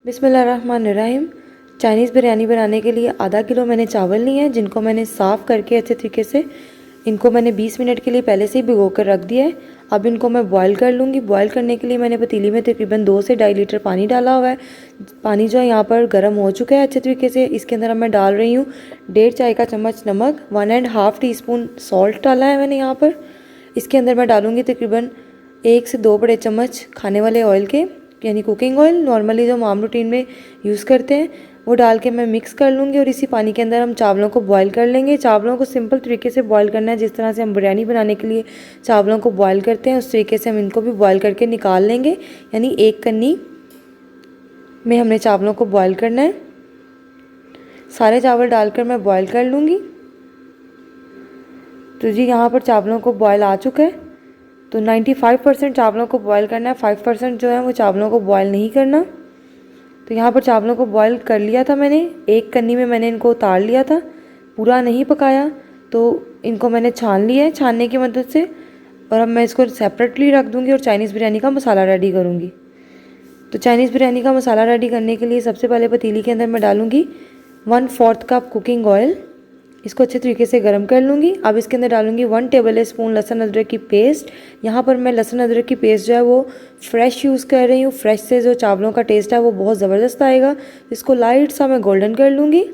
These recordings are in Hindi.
बिस्मिल्लाहिर्रहमानिर्रहीम। चाइनीज़ बिरयानी बनाने के लिए आधा किलो मैंने चावल लिए हैं, जिनको मैंने साफ़ करके अच्छे तरीके से इनको मैंने 20 मिनट के लिए पहले से ही भिगो कर रख दिया है। अब इनको मैं बॉईल कर लूँगी। बॉईल करने के लिए मैंने पतीली में तकरीबन 2 से 2.5 लीटर पानी डाला हुआ है। पानी जो है यहाँ पर गर्म हो चुका है अच्छे तरीके से। इसके अंदर अब मैं डाल रही हूँ 1.5 चाय का चम्मच नमक, 1.5 टीस्पून सॉल्ट डाला है मैंने यहाँ पर। इसके अंदर मैं डालूँगी तकरीबन 1 से 2 बड़े चम्मच खाने वाले ऑयल के, यानी कुकिंग ऑयल, नॉर्मली जो हम रूटीन में यूज़ करते हैं, वो डाल के मैं मिक्स कर लूँगी। और इसी पानी के अंदर हम चावलों को बॉईल कर लेंगे। चावलों को सिंपल तरीके से बॉईल करना है, जिस तरह से हम बिरयानी बनाने के लिए चावलों को बॉईल करते हैं, उस तरीके से हम इनको भी बॉईल करके निकाल लेंगे। यानी 1 कन्नी में हमने चावलों को बॉईल करना है। सारे चावल डालकर मैं बॉईल कर लूँगी। तो जी यहाँ पर चावलों को बॉईल आ चुका है। तो 95% चावलों को बॉईल करना है, 5% जो है वो चावलों को बॉईल नहीं करना। तो यहाँ पर चावलों को बॉईल कर लिया था मैंने, 1 कन्नी में मैंने इनको उतार लिया था, पूरा नहीं पकाया। तो इनको मैंने छान लिया है छानने की मदद से। और अब मैं इसको सेपरेटली रख दूँगी और चाइनीज़ बिरयानी का मसाला रेडी करूँगी। तो चाइनीज़ बिरयानी का मसाला रेडी करने के लिए सबसे पहले पतीली के अंदर मैं डालूँगी 1/4 कप कुकिंग ऑयल। इसको अच्छे तरीके से गर्म कर लूँगी। अब इसके अंदर डालूँगी 1 टेबल स्पून लहसुन अदरक की पेस्ट। यहाँ पर मैं लहसुन अदरक की पेस्ट जो है वो फ्रेश यूज़ कर रही हूँ। फ्रेश से जो चावलों का टेस्ट है वो बहुत ज़बरदस्त आएगा। इसको लाइट सा मैं गोल्डन कर लूँगी।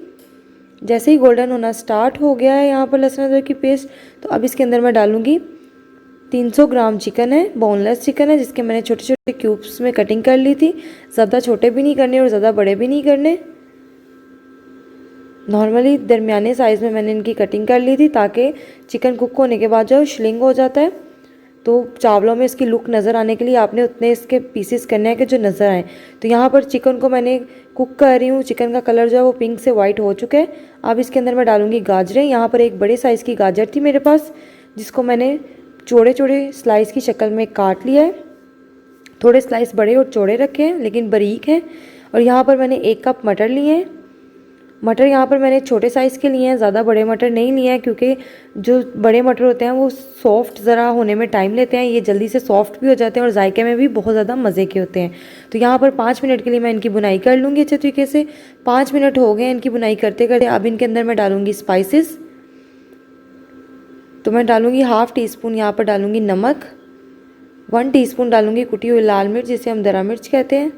जैसे ही गोल्डन होना स्टार्ट हो गया है यहाँ पर लहसुन अदरक की पेस्ट, तो अब इसके अंदर मैं डालूँगी 300 ग्राम चिकन है, बोनलेस चिकन है, जिसके मैंने छोटे छोटे क्यूब्स में कटिंग कर ली थी। ज़्यादा छोटे भी नहीं करने और ज़्यादा बड़े भी नहीं करने, नॉर्मली दरमियाने साइज़ में मैंने इनकी कटिंग कर ली थी, ताकि चिकन कुक होने के बाद जो श्लिंग हो जाता है तो चावलों में इसकी लुक नज़र आने के लिए आपने उतने इसके पीसेस करने हैं कि जो नज़र आए। तो यहाँ पर चिकन को मैंने कुक कर रही हूँ। चिकन का कलर जो है वो पिंक से वाइट हो चुका है। अब इसके अंदर मैं डालूँगी गाजरें। यहाँ पर एक बड़े साइज़ की गाजर थी मेरे पास, जिसको मैंने चौड़े चौड़े स्लाइस की शक्ल में काट लिया है। थोड़े स्लाइस बड़े और चौड़े रखे हैं लेकिन बारीक हैं। और यहाँ पर मैंने 1 कप मटर लिए हैं। मटर यहाँ पर मैंने छोटे साइज़ के लिए हैं, ज़्यादा बड़े मटर नहीं लिए हैं, क्योंकि जो बड़े मटर होते हैं वो सॉफ्ट ज़रा होने में टाइम लेते हैं। ये जल्दी से सॉफ्ट भी हो जाते हैं और जायके में भी बहुत ज़्यादा मज़े के होते हैं। तो यहाँ पर 5 मिनट के लिए मैं इनकी बुनाई कर लूँगी अच्छे तरीके से। 5 मिनट हो गए इनकी बुनाई करते करते। अब इनके अंदर मैं डालूँगी स्पाइसेस। तो मैं डालूँगी 1/2 टीस्पून यहाँ पर डालूँगी नमक, 1 टीस्पून डालूँगी कुटी हुई लाल मिर्च, जिसे हम दरा मिर्च कहते हैं,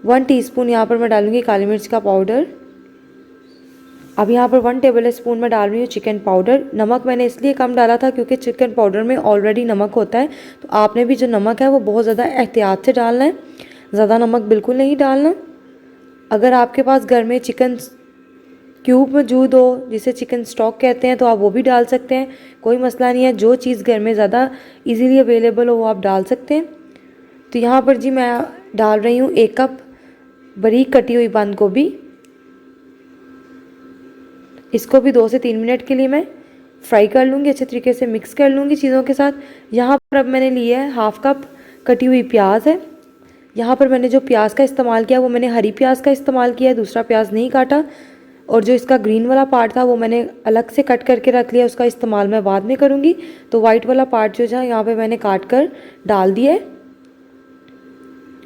1 टीस्पून यहाँ पर मैं डालूँगी काली मिर्च का पाउडर। अब यहाँ पर 1 टेबल स्पून में डाल रही हूँ चिकन पाउडर। नमक मैंने इसलिए कम डाला था क्योंकि चिकन पाउडर में ऑलरेडी नमक होता है। तो आपने भी जो नमक है वो बहुत ज़्यादा एहतियात से डालना है, ज़्यादा नमक बिल्कुल नहीं डालना। अगर आपके पास घर में चिकन क्यूब मौजूद हो, जिसे चिकन स्टॉक कहते हैं, तो आप वो भी डाल सकते हैं, कोई मसला नहीं है। जो चीज़ घर में ज़्यादा ईजीली अवेलेबल हो वो आप डाल सकते हैं। तो यहाँ पर जी मैं डाल रही हूँ 1 कप बारीक कटी हुई बंद गोभी। इसको भी 2 से 3 मिनट के लिए मैं फ्राई कर लूँगी, अच्छे तरीके से मिक्स कर लूँगी चीज़ों के साथ। यहाँ पर अब मैंने लिया है 1/2 कप कटी हुई प्याज है। यहाँ पर मैंने जो प्याज का इस्तेमाल किया वो मैंने हरी प्याज का इस्तेमाल किया है, दूसरा प्याज नहीं काटा। और जो इसका ग्रीन वाला पार्ट था वो मैंने अलग से कट करके रख लिया, उसका इस्तेमाल मैं बाद में करूँगी। तो वाइट वाला पार्ट जो है यहाँ पर मैंने काट कर डाल दिया है।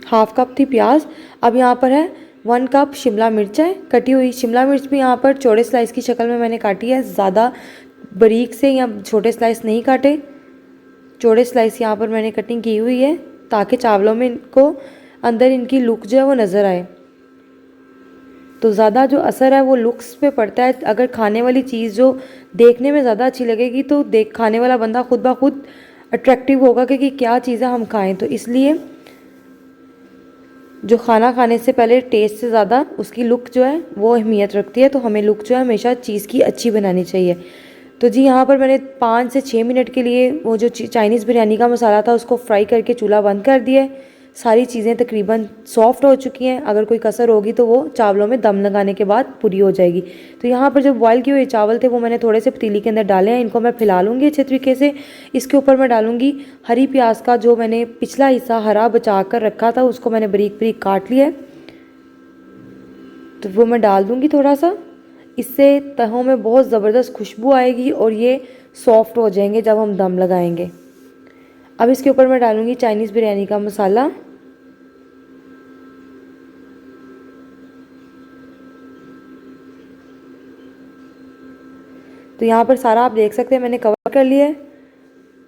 1/2 कप थी प्याज। अब यहाँ पर है 1 कप शिमला मिर्च है, कटी हुई शिमला मिर्च भी यहाँ पर चौड़े स्लाइस की शक्ल में मैंने काटी है, ज़्यादा बारीक से या छोटे स्लाइस नहीं काटे, चौड़े स्लाइस यहाँ पर मैंने कटिंग की हुई है, ताकि चावलों में इनको अंदर इनकी लुक जो है वो नज़र आए। तो ज़्यादा जो असर है वो लुक्स पे पड़ता है। अगर खाने वाली चीज़ जो देखने में ज़्यादा अच्छी लगेगी तो खाने वाला बंदा खुद ब खुद अट्रैक्टिव होगा कि क्या चीज़ें हम खाएँ। तो इसलिए जो खाना खाने से पहले टेस्ट से ज़्यादा उसकी लुक जो है वो अहमियत रखती है। तो हमें लुक जो है हमेशा चीज़ की अच्छी बनानी चाहिए। तो जी यहाँ पर मैंने 5 से 6 मिनट के लिए वो जो चाइनीज़ बिरयानी का मसाला था उसको फ्राई करके चूल्हा बंद कर दिया है। सारी चीज़ें तकरीबन सॉफ्ट हो चुकी हैं। अगर कोई कसर होगी तो वो चावलों में दम लगाने के बाद पूरी हो जाएगी। तो यहाँ पर जो बॉयल किए हुए चावल थे वो मैंने थोड़े से पतीली के अंदर डाले हैं। इनको मैं फैला लूँगी अच्छे तरीके से। इसके ऊपर मैं डालूँगी हरी प्याज का जो मैंने पिछला हिस्सा हरा बचा कर रखा था, उसको मैंने बारीक बारीक काट लिया है, तो वो मैं डाल दूँगी थोड़ा सा। इससे तहों में बहुत ज़बरदस्त खुशबू आएगी और ये सॉफ्ट हो जाएंगे जब हम दम लगाएंगे। अब इसके ऊपर मैं डालूँगी चाइनीज़ बिरयानी का मसाला। तो यहाँ पर सारा आप देख सकते हैं मैंने कवर कर लिया है।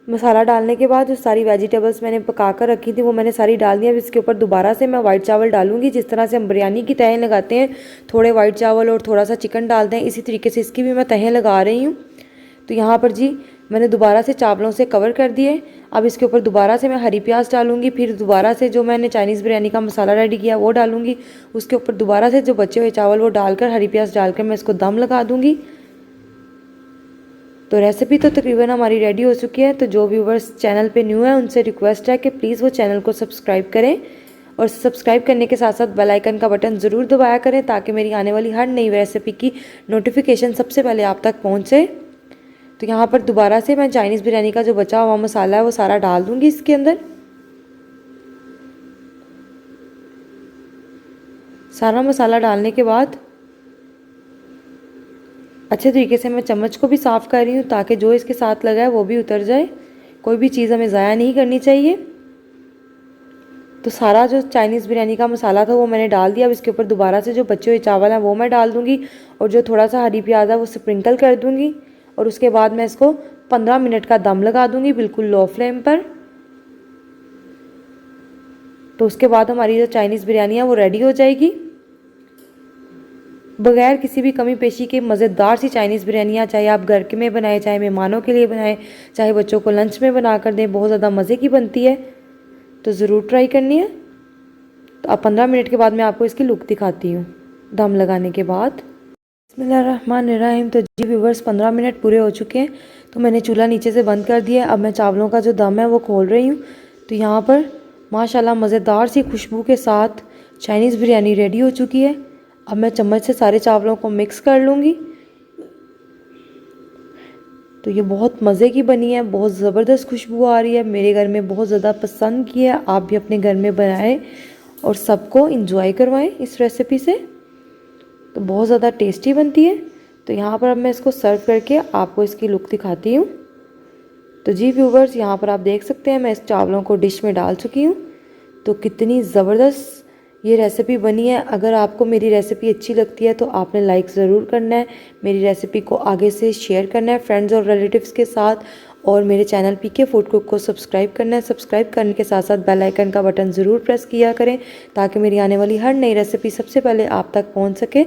मसाला डालने के बाद जो सारी वेजिटेबल्स मैंने पका कर रखी थी वो मैंने सारी डाल दी। अब इसके ऊपर दोबारा से मैं वाइट चावल डालूंगी। जिस तरह से हम बिरयानी की तहें लगाते हैं, थोड़े वाइट चावल और थोड़ा सा चिकन डालते हैं, इसी तरीके से इसकी भी मैं तहें लगा रही हूँ। तो यहाँ पर जी मैंने दोबारा से चावलों से कवर कर दिए। अब इसके ऊपर दोबारा से मैं हरी प्याज डालूंगी, फिर दोबारा से जो मैंने चाइनीज़ बिरयानी का मसाला रेडी किया वो डालूंगी। उसके ऊपर दोबारा से जो बचे हुए चावल वो डालकर हरी प्याज डालकर मैं इसको दम लगा दूंगी। तो रेसिपी तो तकरीबन हमारी रेडी हो चुकी है। तो जो व्यूवर्स चैनल पे न्यू है उनसे रिक्वेस्ट है कि प्लीज़ वो चैनल को सब्सक्राइब करें और सब्सक्राइब करने के साथ साथ बेल आइकन का बटन ज़रूर दबाया करें ताकि मेरी आने वाली हर नई रेसिपी की नोटिफिकेशन सबसे पहले आप तक पहुँचे। तो यहाँ पर दोबारा से मैं चाइनीज़ बिरयानी का जो बचा हुआ मसाला है वो सारा डाल दूँगी इसके अंदर। सारा मसाला डालने के बाद अच्छे तरीके से मैं चम्मच को भी साफ़ कर रही हूँ ताकि जो इसके साथ लगा है वो भी उतर जाए। कोई भी चीज़ हमें ज़ाया नहीं करनी चाहिए। तो सारा जो चाइनीज़ बिरयानी का मसाला था वो मैंने डाल दिया। अब इसके ऊपर दोबारा से जो बचे हुए चावल हैं वो मैं डाल दूँगी और जो थोड़ा सा हरी प्याज है वो स्प्रिंकल कर दूँगी। और उसके बाद मैं इसको 15 मिनट का दम लगा दूँगी बिल्कुल लो फ्लेम पर। तो उसके बाद हमारी जो चाइनीज़ बिरयानी है वो रेडी हो जाएगी। बगैर किसी भी कमी पेशी के मज़ेदार सी चाइनीज़ बिरयानियाँ, चाहे आप घर के में बनाएं, चाहे मेहमानों के लिए बनाएं, चाहे बच्चों को लंच में बना कर दें, बहुत ज़्यादा मज़े की बनती है। तो ज़रूर ट्राई करनी है। तो अब 15 मिनट के बाद मैं आपको इसकी लुक दिखाती हूँ दम लगाने के बाद। बिस्मिल्लाहिर्रहमानिर्रहीम। तो जी व्यूवर्स 15 मिनट पूरे हो चुके हैं। तो मैंने चूल्हा नीचे से बंद कर दिया। अब मैं चावलों का जो दम है वो खोल रही हूँ। तो यहाँ पर माशाल्लाह मज़ेदार सी खुशबू के साथ चाइनीज़ बिरयानी रेडी हो चुकी है। अब मैं चम्मच से सारे चावलों को मिक्स कर लूँगी। तो ये बहुत मज़े की बनी है, बहुत ज़बरदस्त खुशबू आ रही है। मेरे घर में बहुत ज़्यादा पसंद की है। आप भी अपने घर में बनाएं और सबको इंजॉय करवाएं इस रेसिपी से। तो बहुत ज़्यादा टेस्टी बनती है। तो यहाँ पर अब मैं इसको सर्व करके आपको इसकी लुक दिखाती हूँ। तो जी व्यूवर्स यहाँ पर आप देख सकते हैं मैं इस चावलों को डिश में डाल चुकी हूँ। तो कितनी ज़बरदस्त ये रेसिपी बनी है। अगर आपको मेरी रेसिपी अच्छी लगती है तो आपने लाइक ज़रूर करना है, मेरी रेसिपी को आगे से शेयर करना है फ्रेंड्स और रिलेटिव्स के साथ, और मेरे चैनल पीके फूड कुक को सब्सक्राइब करना है। सब्सक्राइब करने के साथ साथ बेल आइकन का बटन ज़रूर प्रेस किया करें ताकि मेरी आने वाली हर नई रेसिपी सबसे पहले आप तक पहुँच सके।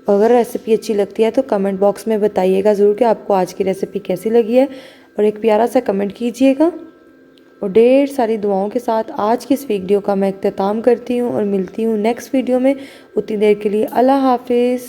अगर रेसिपी अच्छी लगती है तो कमेंट बॉक्स में बताइएगा ज़रूर कि आपको आज की रेसिपी कैसी लगी है, और एक प्यारा सा कमेंट कीजिएगा। और ढेर सारी दुआओं के साथ आज की इस वीडियो का मैं इख्तिताम करती हूँ और मिलती हूँ नेक्स्ट वीडियो में। उतनी देर के लिए अल्लाह हाफिज़।